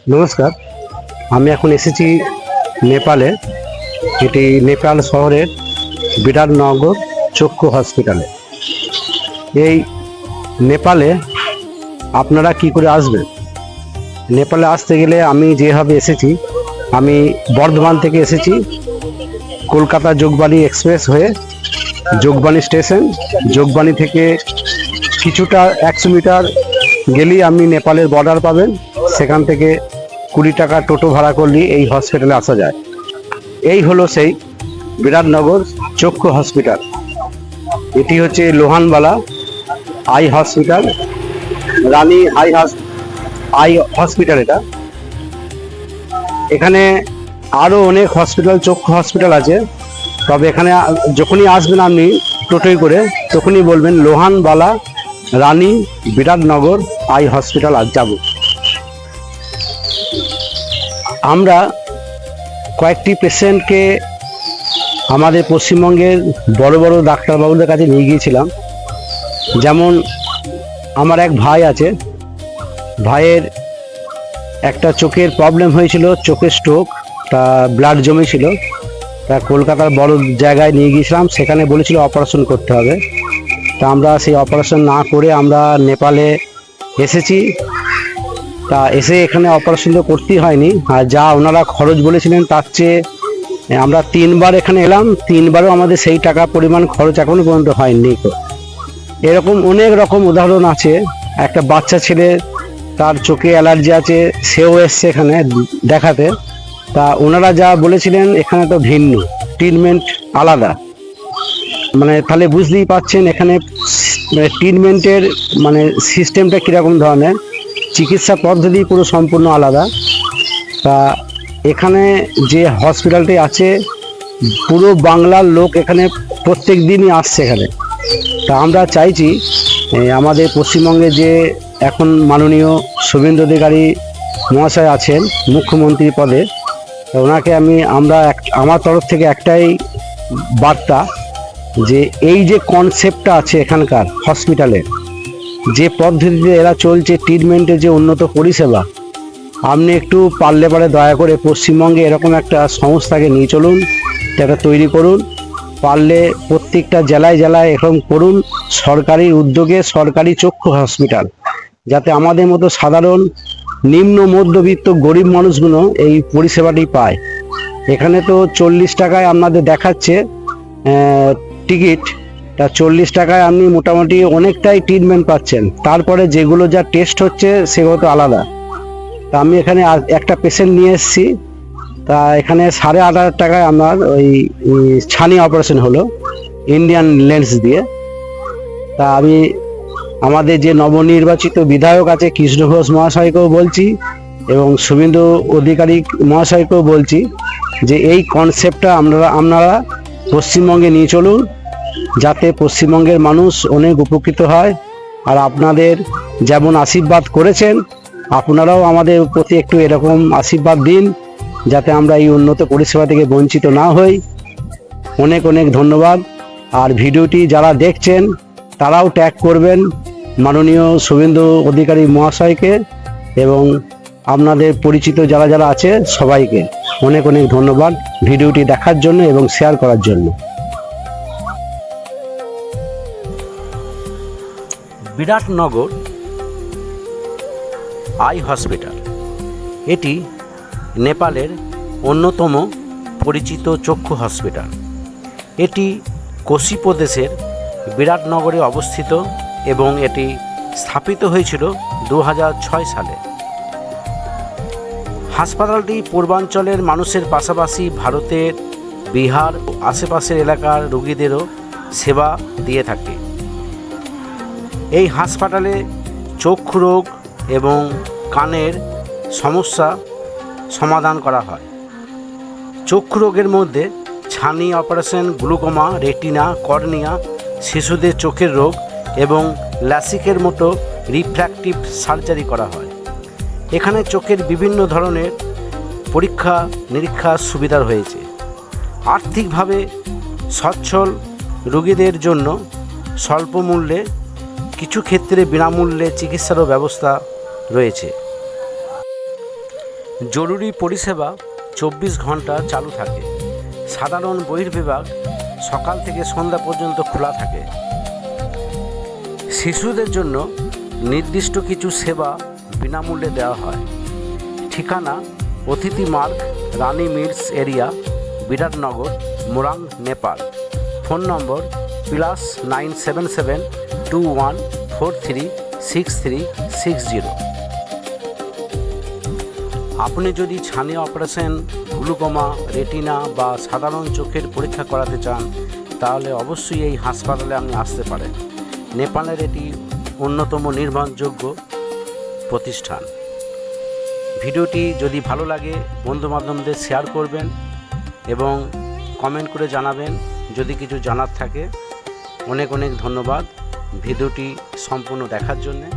নমস্কার, আমি এখন এসেছি নেপালে। এটি নেপাল শহরের বিরাটনগর চক্ষু হসপিটালে। এই নেপালে আপনারা কি করে আসবেন? নেপালে আসতে গেলে আমি যেভাবে এসেছি, আমি বর্ধমান থেকে এসেছি, কলকাতা যোগবাণী এক্সপ্রেস হয়ে যোগবাণী স্টেশন, যোগবাণী থেকে কিছুটা 100 মিটার গেলেই আপনি নেপালের বর্ডার পাবেন। সেখান থেকে 20 টাকা টোটো ভাড়া করলেই এই হসপিটালে আসা যায়। এই হলো সেই বিরাটনগর চক্ষু হসপিটাল। এটি হচ্ছে লোহানবালা আই হসপিটাল, রানী আই হসপিটাল। এখানে আরও অনেক হসপিটাল, চক্ষু হসপিটাল আছে। তবে এখানে যখনই আসবেন আপনি টোটোয় করে, তখনই বলবেন লোহানবালা রানী বিরাটনগর আই হসপিটাল আজ যাব। আমরা কয়েকটি পেশেন্টকে আমাদের পশ্চিমবঙ্গের বড় বড় ডাক্তারবাবুদের কাছে নিয়ে গিয়েছিলাম। যেমন আমার এক ভাই আছে, ভাইয়ের একটা চোখের প্রবলেম হয়েছিল, চোখের স্ট্রোক, তা ব্লাড জমেছিল। তা কলকাতার বড় জায়গায় নিয়ে গিয়েছিলাম, সেখানে বলেছিল অপারেশন করতে হবে। তা আমরা সেই অপারেশন না করে আমরা নেপালে এসেছি। তা এসে এখানে অপারেশন তো করতেই হয়নি, আর যা ওনারা খরচ বলেছিলেন তার চেয়ে আমরা 3বার এখানে এলাম, 3বারও আমাদের সেই টাকা পরিমাণ খরচ এখনো পর্যন্ত হয়নি। এরকম অনেক রকম উদাহরণ আছে। একটা বাচ্চা ছেলে, তার চোখে অ্যালার্জি আছে, সেও এসছে এখানে দেখাতে। তা ওনারা যা বলেছিলেন এখানে তো ভিন্ন, ট্রিটমেন্ট আলাদা। মানে তাহলে বুঝতেই পাচ্ছেন এখানে ট্রিটমেন্টের মানে সিস্টেমটা কীরকম ধরনের, চিকিৎসা পদ্ধতি পুরো সম্পূর্ণ আলাদা। তা এখানে যে হসপিটালটি আছে, পুরো বাংলার লোক এখানে প্রত্যেক দিনই আসছে এখানে। তা আমরা চাইছি আমাদের পশ্চিমবঙ্গে যে এখন মাননীয় শুভেন্দু অধিকারী মহাশয় আছেন মুখ্যমন্ত্রী পদে, ওনাকে আমার তরফ থেকে একটাই বার্তা, যে এই যে কনসেপ্টটা আছে এখানকার হসপিটালে, যে পদ্ধতিতে এরা চলছে, ট্রিটমেন্টের যে উন্নত পরিষেবা, আপনি একটু পারলে পারে দয়া করে পশ্চিমবঙ্গে এরকম একটা সংস্থাকে নিয়ে চলুন, এটা তৈরি করুন। পারলে প্রত্যেকটা জেলায় জেলায় এরকম করুন, সরকারি উদ্যোগে সরকারি চক্ষু হসপিটাল, যাতে আমাদের মতো সাধারণ নিম্ন মধ্যবিত্ত গরিব মানুষগুলো এই পরিষেবাটি পায়। এখানে তো 40 টাকায় আপনাদের দেখাচ্ছে টিকিট, তা 40 টাকায় আপনি মোটামুটি অনেকটাই ট্রিটমেন্ট পাচ্ছেন। তারপরে যেগুলো যা টেস্ট হচ্ছে সেগুলো তো আলাদা। তা আমি এখানে একটা পেশেন্ট নিয়ে এসেছি। তা এখানে 8,500 টাকায় আমার ওই ছানি অপারেশন হলো ইন্ডিয়ান লেন্স দিয়ে। তা আমি আমাদের যে নবনির্বাচিত বিধায়ক আছে কৃষ্ণ ঘোষ মহাশয়কেও বলছি, এবং শুভেন্দু অধিকারী মহাশয়কেও বলছি, যে এই কনসেপ্টটা আপনারা পশ্চিমবঙ্গে নিয়ে চলুন, যাতে পশ্চিমবঙ্গের মানুষ অনেক উপকৃত হয়। আর আপনাদের যেমন আশীর্বাদ করেছেন, আপনারাও আমাদের প্রতি একটু এরকম আশীর্বাদ দিন, যাতে আমরা এই উন্নত পরিষেবা থেকে বঞ্চিত না হই। অনেক অনেক ধন্যবাদ। আর ভিডিওটি যারা দেখছেন তারাও ট্যাগ করবেন মাননীয় শুভেন্দু অধিকারী মহাশয়কে, এবং আপনাদের পরিচিত যারা যারা আছে সবাইকে অনেক অনেক ধন্যবাদ ভিডিওটি দেখার জন্য এবং শেয়ার করার জন্য। বিরাটনগর আই হসপিটাল এটি নেপালের অন্যতম পরিচিত চক্ষু হসপিটাল। এটি কোশি প্রদেশের বিরাটনগরে অবস্থিত এবং এটি স্থাপিত হয়েছিল 2006 সালে। হাসপাতালটি পূর্বাঞ্চলের মানুষের পাশাপাশি ভারতের বিহার ও আশেপাশের এলাকার রোগীদেরও সেবা দিয়ে থাকে। এই হাসপাতালে চক্ষু রোগ এবং কানের সমস্যা সমাধান করা হয়। চক্ষু রোগের মধ্যে ছানি অপারেশন, গ্লুকোমা, রেটিনা, কর্নিয়া, শিশুদের চোখের রোগ এবং ল্যাসিকের মতো রিফ্র্যাক্টিভ সার্জারি করা হয়। এখানে চোখের বিভিন্ন ধরনের পরীক্ষা নিরীক্ষার সুবিধা রয়েছে। আর্থিকভাবে সচ্ছল রোগীদের জন্য স্বল্প মূল্যে, কিছু ক্ষেত্রে বিনামূল্যে চিকিৎসারও ব্যবস্থা রয়েছে। জরুরি পরিষেবা 24 ঘন্টা চালু থাকে। সাধারণ বহির্বিভাগ সকাল থেকে সন্ধ্যা পর্যন্ত খোলা থাকে। শিশুদের জন্য নির্দিষ্ট কিছু সেবা বিনামূল্যে দেওয়া হয়। ঠিকানা Atithi Marg, Rani Mills area, Biratnagar, Morang, Nepal. Phone number +977214363660। আপনি যদি ছানি অপারেশন, গ্লুকোমা, রেটিনা বা সাধারণ চোখের পরীক্ষা করাতে চান তাহলে অবশ্যই এই হাসপাতালে আপনি আসতে পারেন। নেপালের এটি অন্যতম নির্ভরযোগ্য প্রতিষ্ঠান। ভিডিওটি যদি ভালো লাগে বন্ধুবান্ধবদের শেয়ার করবেন এবং কমেন্ট করে জানাবেন যদি কিছু জানার থাকে। অনেক অনেক ধন্যবাদ ভিডিওটি সম্পূর্ণ দেখার জন্যে।